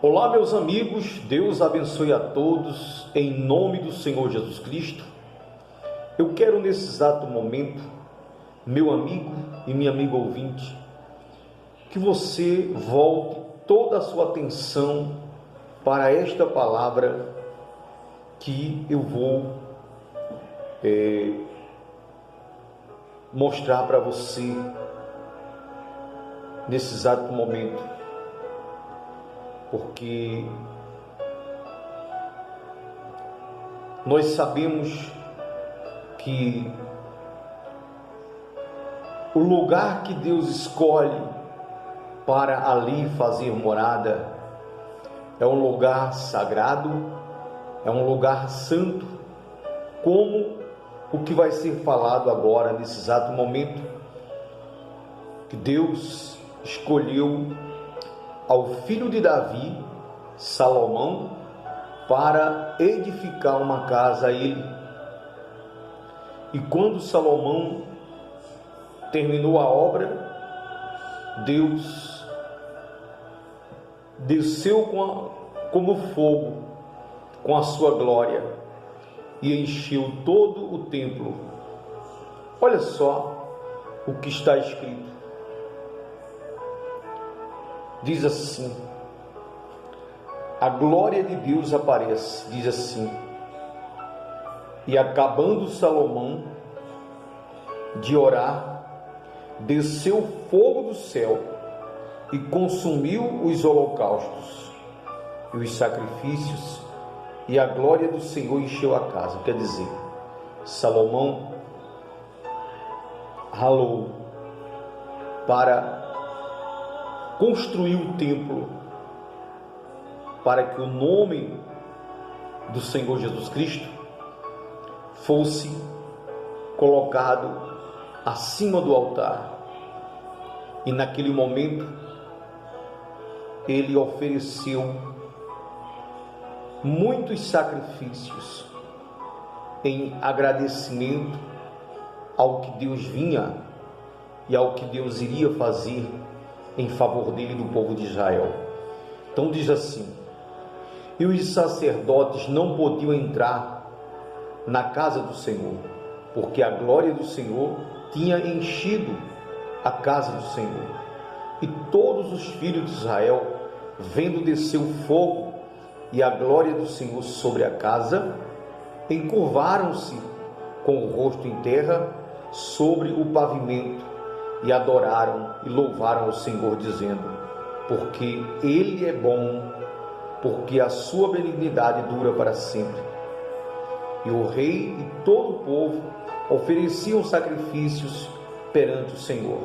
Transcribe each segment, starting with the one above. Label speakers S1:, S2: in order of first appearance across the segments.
S1: Olá, meus amigos, Deus abençoe a todos, em nome do Senhor Jesus Cristo. Eu quero nesse exato momento, meu amigo e minha amiga ouvinte, que você volte toda a sua atenção para esta palavra que eu vou mostrar para você nesse exato momento, porque nós sabemos que o lugar que Deus escolhe para ali fazer morada é um lugar sagrado, é um lugar santo, como o que vai ser falado agora nesse exato momento, que Deus escolheu ao filho de Davi, Salomão, para edificar uma casa a ele. E quando Salomão terminou a obra, Deus desceu como fogo com a sua glória e encheu todo o templo. Olha só o que está escrito. Diz assim: a glória de Deus aparece, diz assim: e acabando Salomão de orar, desceu fogo do céu e consumiu os holocaustos e os sacrifícios, e a glória do Senhor encheu a casa. Quer dizer, Salomão ralou para construir o templo, para que o nome do Senhor Jesus Cristo fosse colocado acima do altar. E naquele momento ele ofereceu muitos sacrifícios em agradecimento ao que Deus vinha e ao que Deus iria fazer em favor dele e do povo de Israel. Então diz assim: e os sacerdotes não podiam entrar na casa do Senhor, porque a glória do Senhor tinha enchido a casa do Senhor. E todos os filhos de Israel, vendo descer o fogo e a glória do Senhor sobre a casa, encurvaram-se com o rosto em terra sobre o pavimento e adoraram e louvaram o Senhor, dizendo: porque Ele é bom, porque a sua benignidade dura para sempre. E o rei e todo o povo ofereciam sacrifícios perante o Senhor.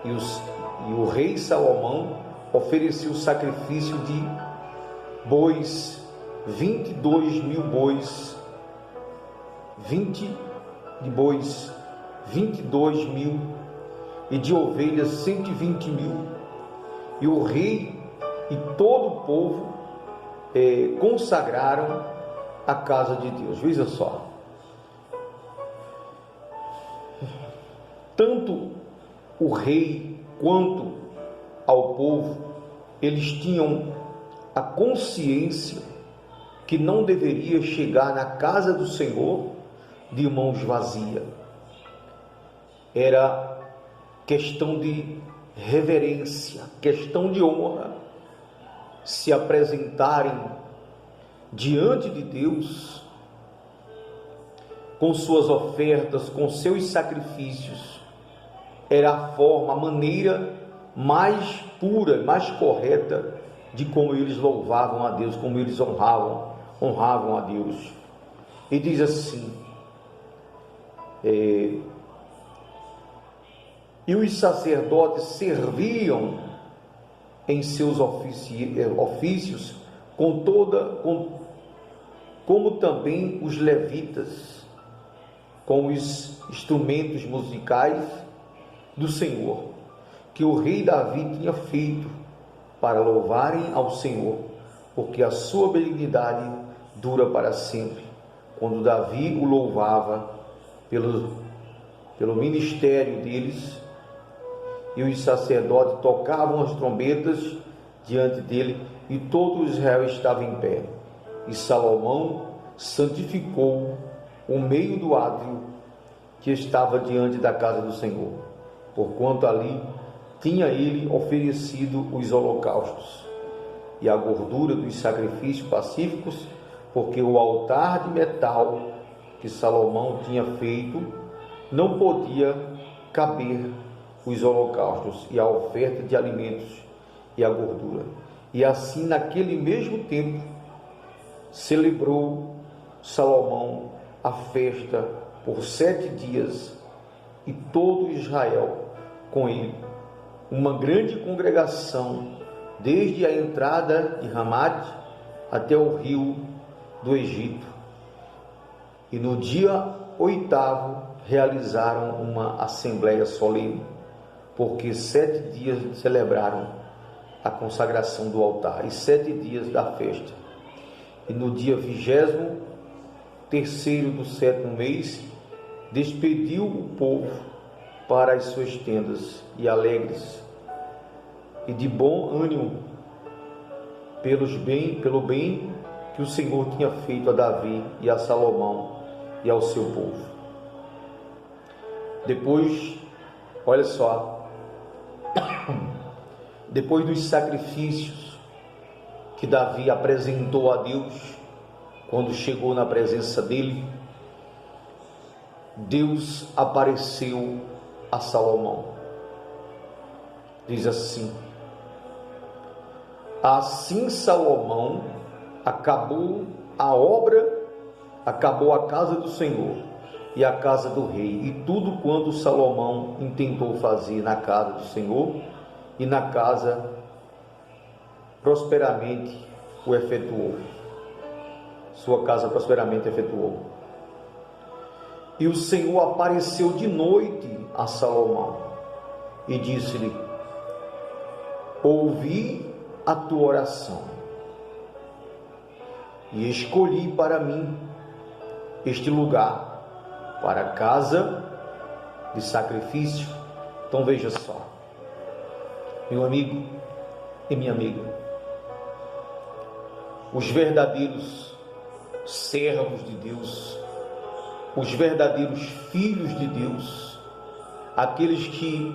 S1: E o rei Salomão ofereceu o sacrifício de bois, 22 mil bois, 22 mil, e de ovelhas 120 mil. E o rei e todo o povo consagraram a casa de Deus. Veja só, tanto o rei quanto ao povo, eles tinham a consciência que não deveria chegar na casa do Senhor de mãos vazias. Era questão de reverência, questão de honra, se apresentarem diante de Deus com suas ofertas, com seus sacrifícios. Era a forma, a maneira mais pura, mais correta de como eles louvavam a Deus, como eles honravam a Deus. E diz assim: e os sacerdotes serviam em seus ofícios como também os levitas, com os instrumentos musicais do Senhor, que o rei Davi tinha feito para louvarem ao Senhor, porque a sua benignidade dura para sempre. Quando Davi o louvava pelo ministério deles, e os sacerdotes tocavam as trombetas, diante dele, e todo Israel estava em pé. E Salomão santificou o meio do átrio que estava diante da casa do Senhor, porquanto ali tinha ele oferecido os holocaustos e a gordura dos sacrifícios pacíficos, porque o altar de metal que Salomão tinha feito não podia caber os holocaustos e a oferta de alimentos e a gordura. E assim, naquele mesmo tempo, celebrou Salomão a festa por 7 dias, e todo Israel com ele, uma grande congregação, desde a entrada de Ramate até o rio do Egito. E no dia 8º realizaram uma assembleia solene, porque 7 dias celebraram a consagração do altar e 7 dias da festa. E no dia 23º do 7º mês, despediu o povo para as suas tendas, e alegres e de bom ânimo pelo bem que o Senhor tinha feito a Davi e a Salomão e ao seu povo. Depois, olha só, depois dos sacrifícios que Davi apresentou a Deus, quando chegou na presença dele, Deus apareceu a Salomão. Diz assim: assim Salomão acabou a obra, acabou a casa do Senhor e a casa do rei, e tudo quanto Salomão intentou fazer na casa do Senhor e na casa, prosperamente o efetuou. Sua casa prosperamente efetuou. E o Senhor apareceu de noite a Salomão e disse-lhe: ouvi a tua oração e escolhi para mim este lugar para casa de sacrifício. Então veja só, meu amigo e minha amiga, os verdadeiros servos de Deus, os verdadeiros filhos de Deus, aqueles que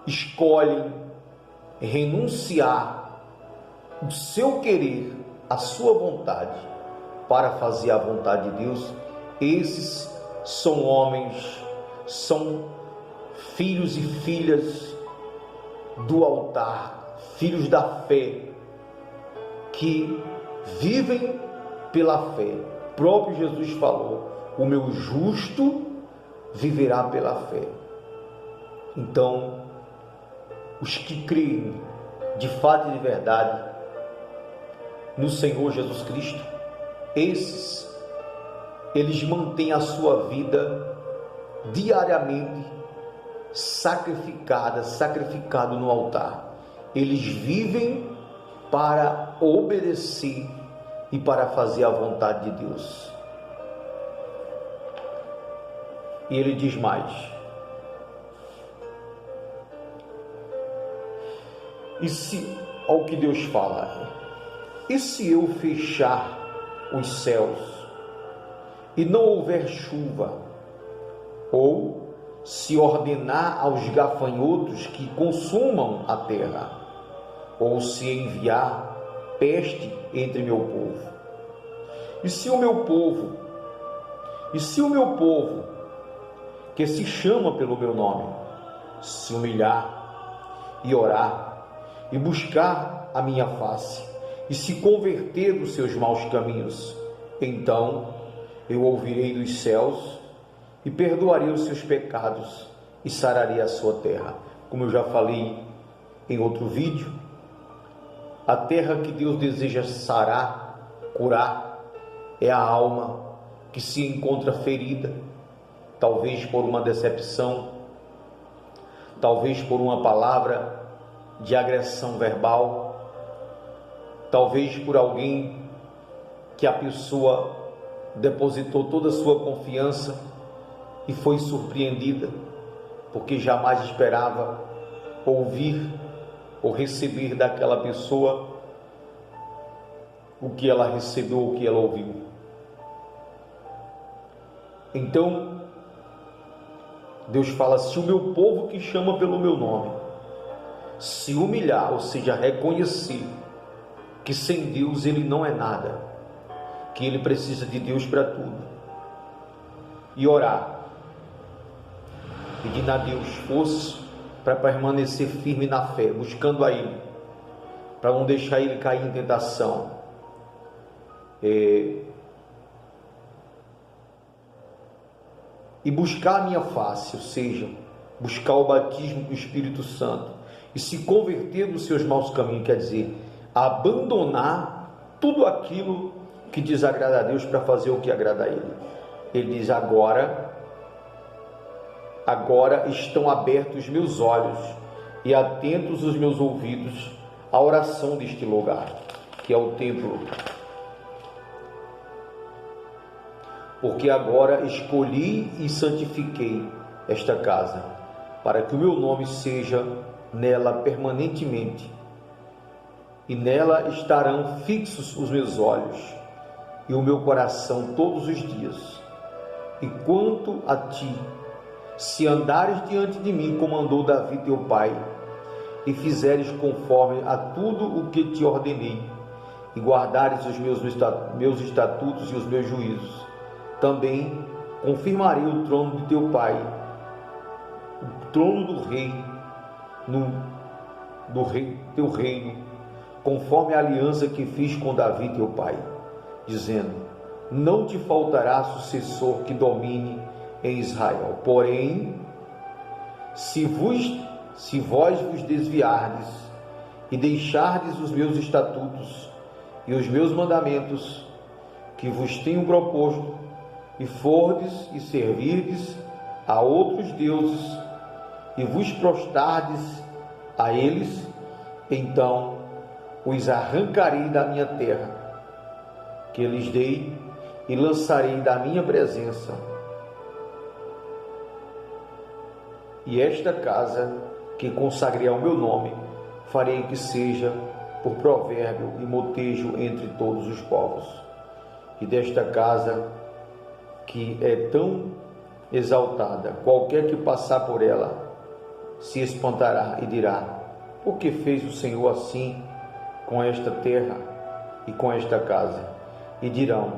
S1: escolhem renunciar o seu querer, a sua vontade, para fazer a vontade de Deus, esses são homens, são filhos e filhas do altar, filhos da fé, que vivem pela fé. O próprio Jesus falou: o meu justo viverá pela fé. Então, os que creem de fato e de verdade no Senhor Jesus Cristo, eles mantêm a sua vida diariamente sacrificado no altar. Eles vivem para obedecer e para fazer a vontade de Deus. E ele diz mais: e se, ao que Deus fala, e se eu fechar os céus e não houver chuva, ou se ordenar aos gafanhotos que consumam a terra, ou se enviar peste entre meu povo, e se o meu povo que se chama pelo meu nome se humilhar e orar e buscar a minha face e se converter dos seus maus caminhos, então eu ouvirei dos céus e perdoarei os seus pecados e sararei a sua terra. Como eu já falei em outro vídeo, a terra que Deus deseja sarar, curar, é a alma que se encontra ferida, talvez por uma decepção, talvez por uma palavra de agressão verbal, talvez por alguém que a pessoa depositou toda a sua confiança e foi surpreendida, porque jamais esperava ouvir ou receber daquela pessoa o que ela recebeu, o que ela ouviu. Então, Deus fala: se o meu povo que chama pelo meu nome se humilhar, ou seja, reconhecer que sem Deus ele não é nada, que ele precisa de Deus para tudo, e orar, pedindo a Deus força para permanecer firme na fé, buscando a Ele, para não deixar Ele cair em tentação, e buscar a minha face, ou seja, buscar o batismo do Espírito Santo, e se converter dos seus maus caminhos, quer dizer, abandonar tudo aquilo que desagrada a Deus para fazer o que agrada a Ele. Ele diz: agora estão abertos os meus olhos e atentos os meus ouvidos à oração deste lugar, que é o templo. Porque agora escolhi e santifiquei esta casa, para que o meu nome seja nela permanentemente, e nela estarão fixos os meus olhos e o meu coração todos os dias. E quanto a ti, se andares diante de mim, como andou Davi teu pai, e fizeres conforme a tudo o que te ordenei, e guardares os meus estatutos e os meus juízos, também confirmarei o trono de teu pai, o trono do rei, teu reino, conforme a aliança que fiz com Davi teu pai, dizendo: não te faltará sucessor que domine em Israel. Porém, se vós vos desviardes e deixardes os meus estatutos e os meus mandamentos que vos tenho proposto, e fordes e servirdes a outros deuses e vos prostardes a eles, então os arrancarei da minha terra que lhes dei e lançarei da minha presença. E esta casa que consagrei ao meu nome, farei que seja por provérbio e motejo entre todos os povos. E desta casa que é tão exaltada, qualquer que passar por ela se espantará e dirá: por que fez o Senhor assim com esta terra e com esta casa? E dirão: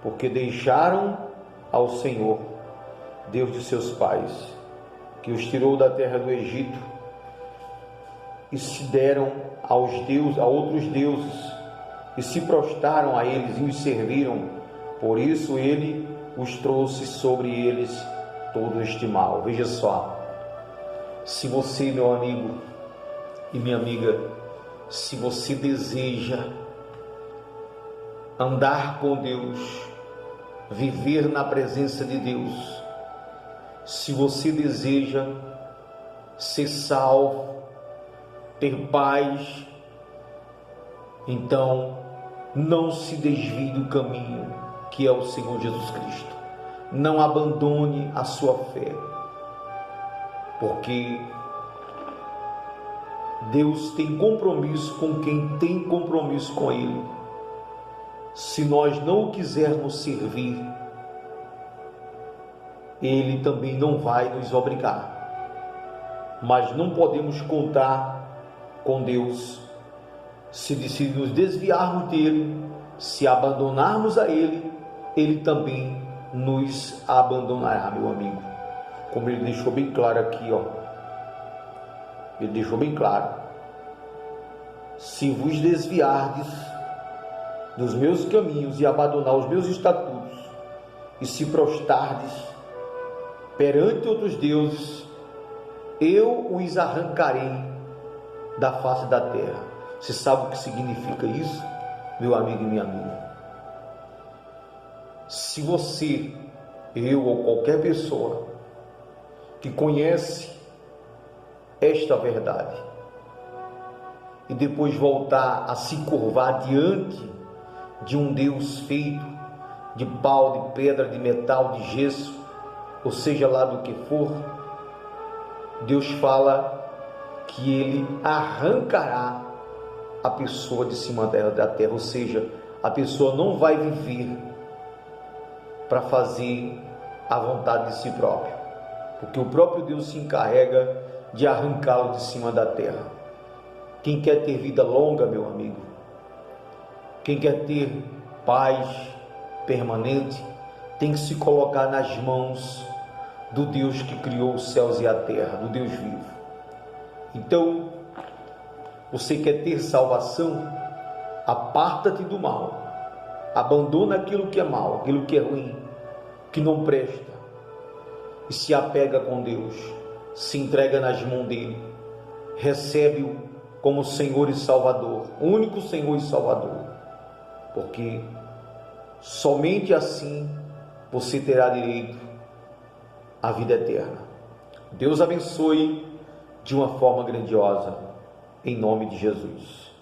S1: porque deixaram ao Senhor, Deus de seus pais, que os tirou da terra do Egito, e se deram a outros deuses, e se prostraram a eles e os serviram. Por isso ele os trouxe sobre eles todo este mal. Veja só, se você, meu amigo e minha amiga, se você deseja andar com Deus, viver na presença de Deus, se você deseja ser salvo, ter paz, então não se desvie do caminho que é o Senhor Jesus Cristo. Não abandone a sua fé, porque Deus tem compromisso com quem tem compromisso com Ele. Se nós não o quisermos servir, Ele também não vai nos obrigar. Mas não podemos contar com Deus se nos desviarmos dele, se abandonarmos a Ele, Ele também nos abandonará, meu amigo. Como Ele deixou bem claro aqui, Ele deixou bem claro: se vos desviardes dos meus caminhos e abandonar os meus estatutos, e se prostardes perante outros deuses, eu os arrancarei da face da terra. Você sabe o que significa isso, meu amigo e minha amiga? Se você, eu ou qualquer pessoa que conhece esta verdade e depois voltar a se curvar diante de um Deus feito de pau, de pedra, de metal, de gesso, ou seja lá do que for, Deus fala que ele arrancará a pessoa de cima da terra, ou seja, a pessoa não vai viver para fazer a vontade de si próprio, porque o próprio Deus se encarrega de arrancá-lo de cima da terra. Quem quer ter vida longa, meu amigo, quem quer ter paz permanente, tem que se colocar nas mãos do Deus que criou os céus e a terra, do Deus vivo. Então, você quer ter salvação? Aparta-te do mal, abandona aquilo que é mal, aquilo que é ruim, que não presta, e se apega com Deus, se entrega nas mãos dele, recebe-o como Senhor e Salvador, único Senhor e Salvador, porque somente assim você terá direito à vida eterna. Deus abençoe de uma forma grandiosa, em nome de Jesus.